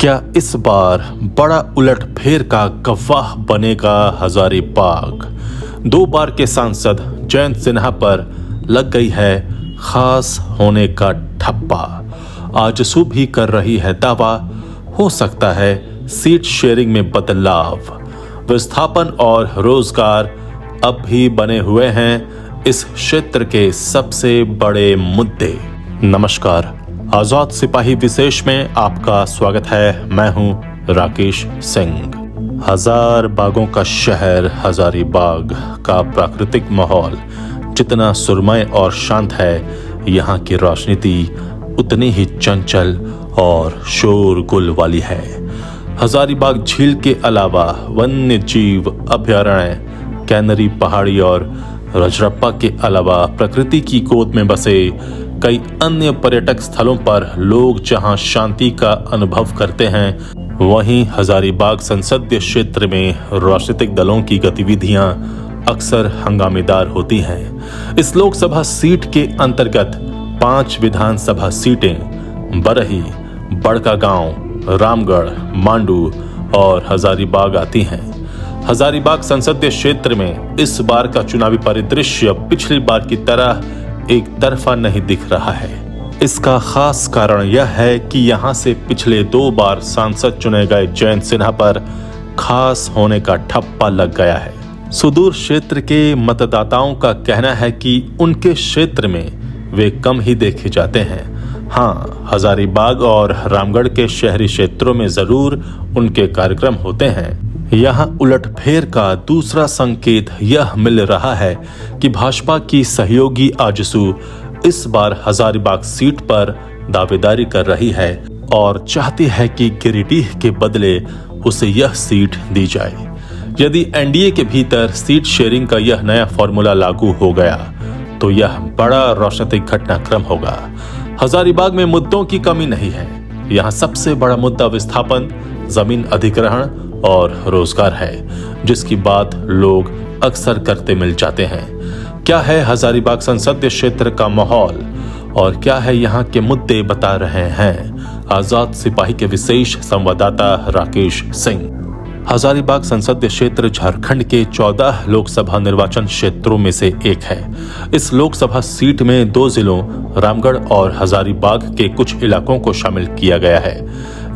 क्या इस बार बड़ा उलटफेर का गवाह बनेगा हजारीबाग? 2 बार के सांसद जयंत सिन्हा पर लग गई है खास होने का ठप्पा। आजसू भी कर रही है दावा, हो सकता है सीट शेयरिंग में बदलाव। विस्थापन और रोजगार अब भी बने हुए हैं इस क्षेत्र के सबसे बड़े मुद्दे। नमस्कार, आजाद सिपाही विशेष में आपका स्वागत है। मैं हूं राकेश सिंह। हजार बागों का शहर हजारीबाग का प्राकृतिक माहौल जितना सुरमय और शांत है, यहाँ की राजनीति उतनी ही चंचल और शोरगुल वाली है। हजारीबाग झील के अलावा वन्य जीव अभयारण्य, कैनरी पहाड़ी और रजरप्पा के अलावा प्रकृति की गोद में बसे कई अन्य पर्यटक स्थलों पर लोग जहां शांति का अनुभव करते हैं, वहीं हजारीबाग संसदीय क्षेत्र में राजनीतिक दलों की गतिविधियां अक्सर हंगामेदार होती हैं। इस लोकसभा सीट के अंतर्गत 5 विधानसभा सीटें बरही, बड़कागांव, रामगढ़, मांडू और हजारीबाग आती हैं। हजारीबाग संसदीय क्षेत्र में इस बार का चुनावी परिदृश्य पिछली बार की तरह एक तरफा नहीं दिख रहा है। इसका खास कारण यह है कि यहां से पिछले 2 बार सांसद चुने गए जयंत सिन्हा पर खास होने का ठप्पा लग गया है। सुदूर क्षेत्र के मतदाताओं का कहना है कि उनके क्षेत्र में वे कम ही देखे जाते हैं। हाँ, हजारीबाग और रामगढ़ के शहरी क्षेत्रों में जरूर उनके कार्यक्रम होते हैं। यहाँ उलटफेर का दूसरा संकेत यह मिल रहा है कि भाजपा की सहयोगी आजसू इस बार हजारीबाग सीट पर दावेदारी कर रही है और चाहती है कि गिरिडीह के बदले उसे यह सीट दी जाए। यदि एनडीए के भीतर सीट शेयरिंग का यह नया फॉर्मूला लागू हो गया तो यह बड़ा राजनीतिक घटनाक्रम होगा। हजारीबाग में मुद्दों की कमी नहीं है। यहाँ सबसे बड़ा मुद्दा विस्थापन, जमीन अधिग्रहण और रोजगार है, जिसकी बात लोग अक्सर करते मिल जाते हैं। क्या है हजारीबाग संसदीय क्षेत्र का माहौल और क्या है यहाँ के मुद्दे बता रहे हैं आजाद सिपाही के विशेष संवाददाता राकेश सिंह। हजारीबाग संसदीय क्षेत्र झारखंड के 14 लोकसभा निर्वाचन क्षेत्रों में से एक है। इस लोकसभा सीट में 2 जिलों रामगढ़ और हजारीबाग के कुछ इलाकों को शामिल किया गया है।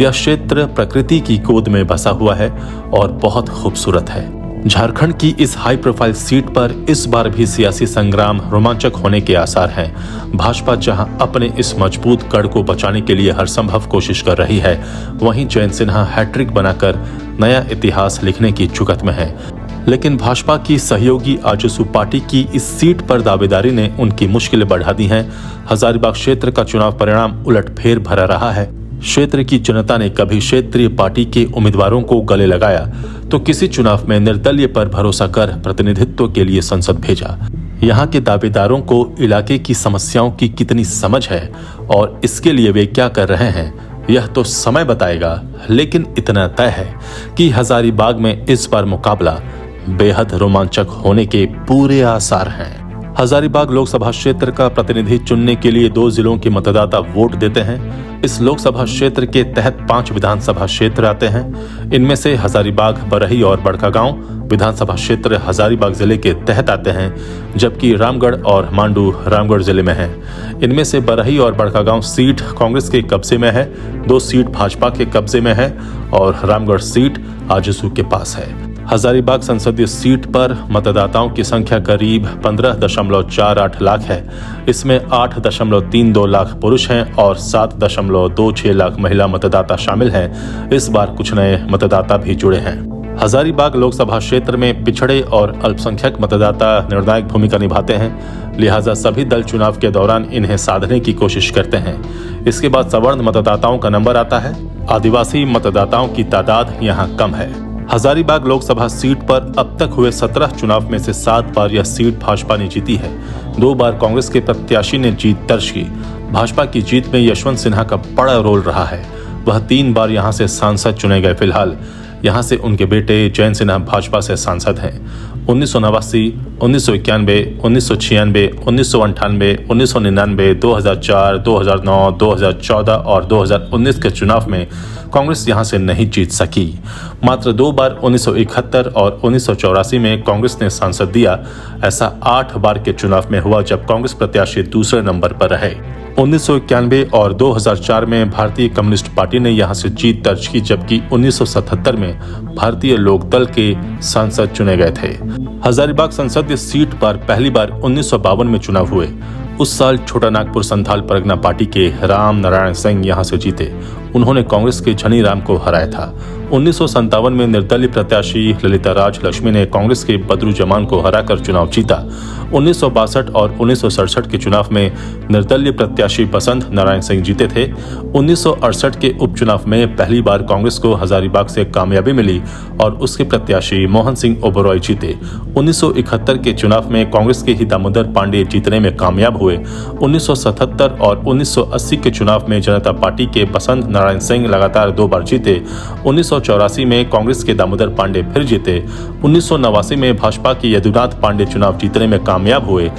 यह क्षेत्र प्रकृति की गोद में बसा हुआ है और बहुत खूबसूरत है। झारखंड की इस हाई प्रोफाइल सीट पर इस बार भी सियासी संग्राम रोमांचक होने के आसार हैं। भाजपा जहां अपने इस मजबूत गढ़ को बचाने के लिए हर संभव कोशिश कर रही है, वहीं जयंत सिन्हा हैट्रिक बनाकर नया इतिहास लिखने की जुगत में है। लेकिन भाजपा की सहयोगी आजसू पार्टी की इस सीट पर दावेदारी ने उनकी मुश्किलें बढ़ा दी हैं। हजारीबाग क्षेत्र का चुनाव परिणाम उलटफेर भरा रहा है। क्षेत्र की जनता ने कभी क्षेत्रीय पार्टी के उम्मीदवारों को गले लगाया तो किसी चुनाव में निर्दलीय पर भरोसा कर प्रतिनिधित्व के लिए संसद भेजा। यहाँ के दावेदारों को इलाके की समस्याओं की कितनी समझ है और इसके लिए वे क्या कर रहे हैं, यह तो समय बताएगा। लेकिन इतना तय है कि हजारीबाग में इस बार मुकाबला बेहद रोमांचक होने के पूरे आसार हैं। हजारीबाग लोकसभा क्षेत्र का प्रतिनिधि चुनने के लिए 2 जिलों के मतदाता वोट देते हैं। इस लोकसभा क्षेत्र के तहत 5 विधानसभा क्षेत्र आते हैं। इनमें से हजारीबाग, बरही और बड़कागांव विधानसभा क्षेत्र हजारीबाग जिले के तहत आते हैं, जबकि रामगढ़ और मांडू रामगढ़ जिले में हैं। इनमें से बरही और बड़कागांव सीट कांग्रेस के कब्जे में है, 2 सीट भाजपा के कब्जे में है और रामगढ़ सीट आजसू के पास है। हजारीबाग संसदीय सीट पर मतदाताओं की संख्या करीब 15.48 लाख है। इसमें 8.32 लाख पुरुष हैं और 7.26 लाख महिला मतदाता शामिल हैं। इस बार कुछ नए मतदाता भी जुड़े हैं। हजारीबाग लोकसभा क्षेत्र में पिछड़े और अल्पसंख्यक मतदाता निर्णायक भूमिका निभाते हैं, लिहाजा सभी दल चुनाव के दौरान इन्हें साधने की कोशिश करते हैं। इसके बाद सवर्ण मतदाताओं का नंबर आता है। आदिवासी मतदाताओं की तादाद यहाँ कम है। हजारीबाग लोकसभा सीट पर अब तक हुए 17 चुनाव में से 7 बार यह सीट भाजपा ने जीती है। 2 बार कांग्रेस के प्रत्याशी ने जीत दर्ज की। भाजपा की जीत में यशवंत सिन्हा का बड़ा रोल रहा है। वह 3 बार यहां से सांसद चुने गए। फिलहाल यहां से उनके बेटे जयंत सिन्हा भाजपा से सांसद हैं 1989, 1991, 1996, 1998, 1999, 2004, 2009, 2014 और 2019 के चुनाव में कांग्रेस यहां से नहीं जीत सकी। मात्र 2 बार 1971 और 1984 में कांग्रेस ने सांसद दिया। ऐसा 8 बार के चुनाव में हुआ जब कांग्रेस प्रत्याशी दूसरे नंबर पर रहे। 1991 और 2004 में भारतीय कम्युनिस्ट पार्टी ने यहां से जीत दर्ज की, जबकि 1977 में भारतीय लोकदल के सांसद चुने गए थे। हजारीबाग संसदीय सीट पर पहली बार 1952 में चुनाव हुए। उस साल छोटा नागपुर संथाल परगना पार्टी के राम नारायण सिंह यहां से जीते। उन्होंने कांग्रेस के झनी राम को हराया था। 1957 में निर्दलीय प्रत्याशी ललिता राज लक्ष्मी ने कांग्रेस के बदरू जमान को हराकर चुनाव जीता। 1962 और 1967 के चुनाव में निर्दलीय प्रत्याशी बसंत नारायण सिंह जीते थे। 1968 के उपचुनाव में पहली बार कांग्रेस को हजारीबाग से कामयाबी मिली और उसके प्रत्याशी मोहन सिंह ओबरॉय जीते। 1971 के चुनाव में कांग्रेस के ही दामोदर पांडे जीतने में कामयाब हुए। 1977 और 1980 के चुनाव में जनता पार्टी के बसंत नारायण सिंह लगातार 2 बार जीते। 1984 में कांग्रेस के दामोदर पांडे फिर जीते। 1989 में भाजपा के यदुनाथ पांडे चुनाव जीतने में कामयाब हुए।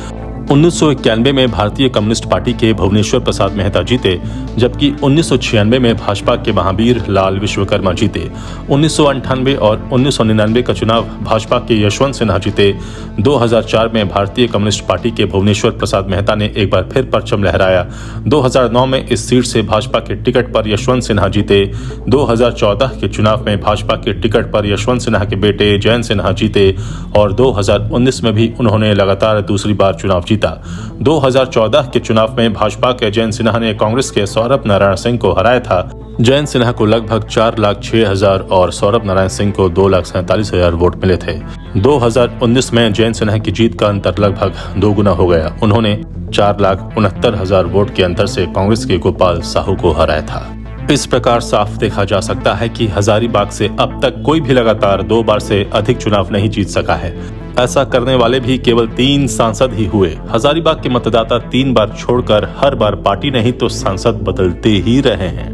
1991 में भारतीय कम्युनिस्ट पार्टी के भुवनेश्वर प्रसाद मेहता जीते, जबकि 1996 में भाजपा के महावीर लाल विश्वकर्मा जीते। 1998 और 1999 का चुनाव भाजपा के यशवंत सिन्हा जीते। 2004 में भारतीय कम्युनिस्ट पार्टी के भुवनेश्वर प्रसाद मेहता ने एक बार फिर परचम लहराया। 2009 में इस सीट से भाजपा के टिकट पर यशवंत सिन्हा जीते। 2014 के चुनाव में भाजपा के टिकट पर यशवंत सिन्हा के बेटे जयंत सिन्हा जीते और 2019 में भी उन्होंने लगातार दूसरी बार चुनाव जीता। 2014 के चुनाव में भाजपा के जयंत सिन्हा ने कांग्रेस के सौरभ नारायण सिंह को हराया था। जयंत सिन्हा को लगभग 4,06,000 और सौरभ नारायण सिंह को 2,47,000 वोट मिले थे। 2019 में जयंत सिन्हा की जीत का अंतर लगभग 2 गुना हो गया। उन्होंने 4,69,000 वोट के अंतर से कांग्रेस के गोपाल साहू को हराया था। इस प्रकार साफ देखा जा सकता है कि हजारीबाग से अब तक कोई भी लगातार 2 बार से अधिक चुनाव नहीं जीत सका है। ऐसा करने वाले भी केवल 3 सांसद ही हुए। हजारीबाग के मतदाता 3 बार छोड़कर हर बार पार्टी नहीं तो सांसद बदलते ही रहे हैं।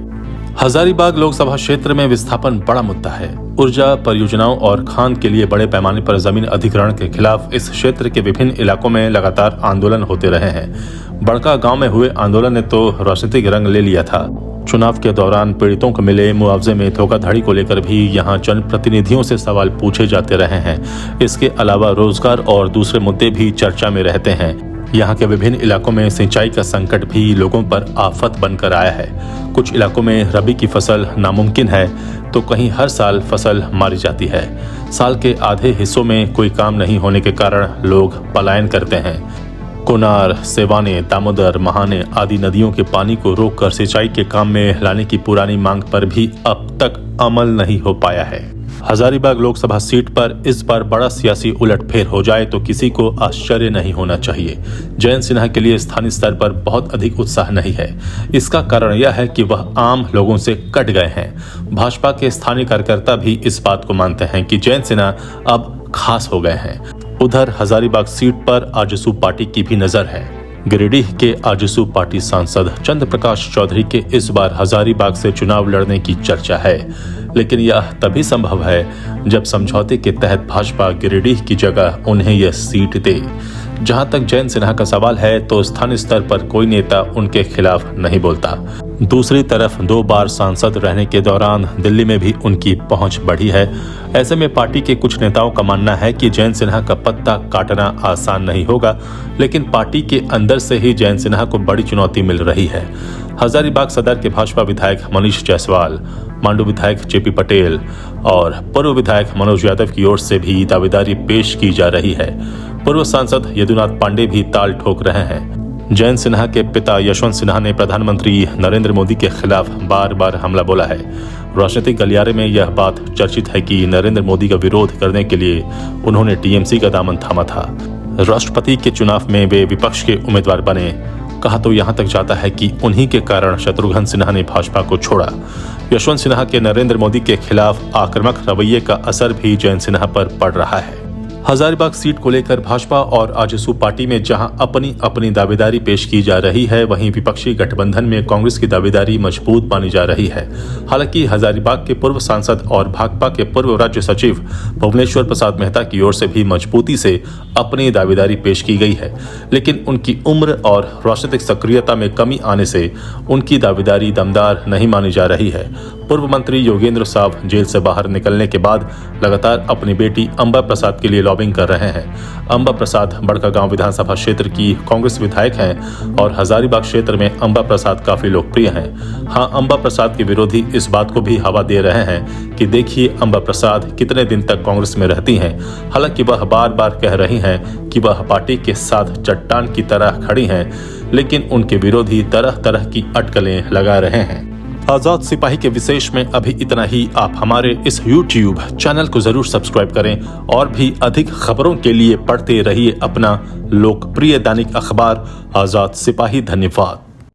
हजारीबाग लोकसभा क्षेत्र में विस्थापन बड़ा मुद्दा है। ऊर्जा परियोजनाओं और खान के लिए बड़े पैमाने पर जमीन अधिग्रहण के खिलाफ इस क्षेत्र के विभिन्न इलाकों में लगातार आंदोलन होते रहे हैं। बड़का गांव में हुए आंदोलन ने तो राजनीतिक रंग ले लिया था। चुनाव के दौरान पीड़ितों को मिले मुआवजे में धोखाधड़ी को लेकर भी यहां जनप्रतिनिधियों से सवाल पूछे जाते रहे हैं। इसके अलावा रोजगार और दूसरे मुद्दे भी चर्चा में रहते हैं। यहाँ के विभिन्न इलाकों में सिंचाई का संकट भी लोगों पर आफत बनकर आया है। कुछ इलाकों में रबी की फसल नामुमकिन है तो कहीं हर साल फसल मारी जाती है। साल के आधे हिस्सों में कोई काम नहीं होने के कारण लोग पलायन करते हैं। कोनार, सेवाने, दामोदर, महाने आदि नदियों के पानी को रोककर सिंचाई के काम में लाने की पुरानी मांग पर भी अब तक अमल नहीं हो पाया है। हजारीबाग लोकसभा सीट पर इस बार बड़ा सियासी उलटफेर हो जाए तो किसी को आश्चर्य नहीं होना चाहिए। जयंत सिन्हा के लिए स्थानीय स्तर पर बहुत अधिक उत्साह नहीं है। इसका कारण यह है कि वह आम लोगों से कट गए हैं। भाजपा के स्थानीय कार्यकर्ता भी इस बात को मानते हैं कि जयंत सिन्हा अब खास हो गए हैं। उधर हजारीबाग सीट पर आजसू पार्टी की भी नजर है। गिरिडीह के आजसू पार्टी सांसद चंद्र प्रकाश चौधरी के इस बार हजारीबाग से चुनाव लड़ने की चर्चा है, लेकिन यह तभी संभव है जब समझौते के तहत भाजपा गिरिडीह की जगह उन्हें यह सीट दे। जहां तक जयंत सिन्हा का सवाल है तो स्थानीय स्तर पर कोई नेता उनके खिलाफ नहीं बोलता। दूसरी तरफ 2 बार सांसद रहने के दौरान दिल्ली में भी उनकी पहुंच बढ़ी है। ऐसे में पार्टी के कुछ नेताओं का मानना है कि जयंत सिन्हा का पत्ता काटना आसान नहीं होगा, लेकिन पार्टी के अंदर से ही जयंत सिन्हा को बड़ी चुनौती मिल रही है। हजारीबाग सदर के भाजपा विधायक मनीष जायसवाल, मांडू विधायक जेपी पटेल और पूर्व विधायक मनोज यादव की ओर से भी दावेदारी पेश की जा रही है। पूर्व सांसद यदुनाथ पांडे भी ताल ठोक रहे हैं। जयंत सिन्हा के पिता यशवंत सिन्हा ने प्रधानमंत्री नरेंद्र मोदी के खिलाफ बार बार हमला बोला है। राजनीतिक गलियारे में यह बात चर्चित है कि नरेंद्र मोदी का विरोध करने के लिए उन्होंने टीएमसी का दामन थामा था। राष्ट्रपति के चुनाव में वे विपक्ष के उम्मीदवार बने। कहा तो यहाँ तक जाता है कि उन्हीं के कारण शत्रुघ्न सिन्हा ने भाजपा को छोड़ा। यशवंत सिन्हा के नरेंद्र मोदी के खिलाफ आक्रामक रवैये का असर भी जयंत सिन्हा पर पड़ रहा है। हजारीबाग सीट को लेकर भाजपा और आजसू पार्टी में जहां अपनी अपनी दावेदारी पेश की जा रही है, वहीं विपक्षी गठबंधन में कांग्रेस की दावेदारी मजबूत मानी जा रही है। हालांकि हजारीबाग के पूर्व सांसद और भाकपा के पूर्व राज्य सचिव भुवनेश्वर प्रसाद मेहता की ओर से भी मजबूती से अपनी दावेदारी पेश की गई है, लेकिन उनकी उम्र और राजनीतिक सक्रियता में कमी आने से उनकी दावेदारी दमदार नहीं मानी जा रही है। पूर्व मंत्री योगेंद्र साहब जेल से बाहर निकलने के बाद लगातार अपनी बेटी अंबा प्रसाद के लिए लॉबिंग कर रहे हैं। अंबा प्रसाद बड़कागांव विधानसभा क्षेत्र की कांग्रेस विधायक हैं और हजारीबाग क्षेत्र में अंबा प्रसाद काफी लोकप्रिय हैं। हां, अंबा प्रसाद के विरोधी इस बात को भी हवा दे रहे हैं कि देखिए अंबा प्रसाद कितने दिन तक कांग्रेस में रहती हैं। हालांकि वह बार बार कह रही हैं कि वह पार्टी के साथ चट्टान की तरह खड़ी हैं, लेकिन उनके विरोधी तरह तरह की अटकलें लगा रहे हैं। आजाद सिपाही के विशेष में अभी इतना ही। आप हमारे इस YouTube चैनल को जरूर सब्सक्राइब करें और भी अधिक खबरों के लिए पढ़ते रहिए अपना लोकप्रिय दैनिक अखबार आजाद सिपाही। धन्यवाद।